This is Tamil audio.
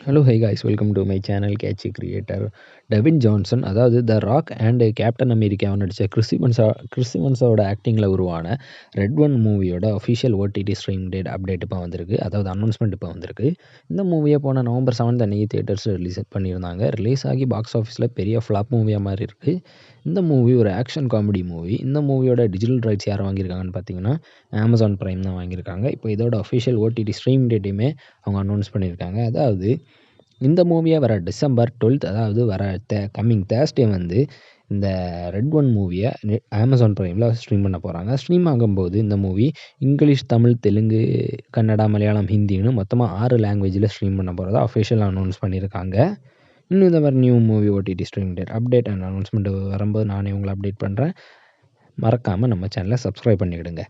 Hello hi guys, welcome to my channel catchy creator. Devine Johnson, அதாவது த ராக் அண்ட் கேப்டன் அமெரிக்காவை நடித்த கிறிஸ்இவன்ஸோட ஆக்டிங்கில் உருவான ரெட் ஒன் மூவியோட official OTT stream date update இப்போ வந்திருக்கு. அதாவது அனௌன்ஸ்மெண்ட் இப்போ வந்திருக்கு. இந்த மூவியை போன நவம்பர் 7 அன்றைக்கி தியேட்டர்ஸில் ரிலீஸ் பண்ணியிருந்தாங்க. ரிலீஸ் ஆகி பாக்ஸ் ஆஃபீஸில் பெரிய ஃப்ளாப் மூவியாக மாதிரி இருக்குது. இந்த மூவி ஒரு ஆக்ஷன் காமெடி மூவி. இந்த மூவியோட டிஜிட்டல் ரைட்ஸ் யார் வாங்கியிருக்காங்கன்னு பார்த்தீங்கன்னா அமேசான் ப்ரைம் தான் வாங்கியிருக்காங்க. இப்போ இதோட அஃபிஷியல் ஓடிடி ஸ்ட்ரீம் டேட்டையுமே அவங்க அனௌன்ஸ் பண்ணியிருக்காங்க. அதாவது இந்த மூவியை வர December 12, அதாவது வர கம்மிங் தேர்ஸ்டே வந்து இந்த ரெட் ஒன் மூவியை அமேசான் ப்ரைமில் ஸ்ட்ரீம் பண்ண போகிறாங்க. ஸ்ட்ரீம் ஆகும்போது இந்த மூவி இங்கிலீஷ், தமிழ், தெலுங்கு, கன்னடா, மலையாளம், ஹிந்தின்னு மொத்தமாக 6 லாங்குவேஜில் ஸ்ட்ரீம் பண்ண போகிறதா அஃபிஷியல் அனௌன்ஸ் பண்ணியிருக்காங்க. இன்னும் இந்த மாதிரி new movie OTT stream date update and announcement வரும்போது நானே உங்களை அப்டேட் பண்ணுறேன். மறக்காமல் நம்ம சேனலை சப்ஸ்கிரைப் பண்ணிவிடுங்க.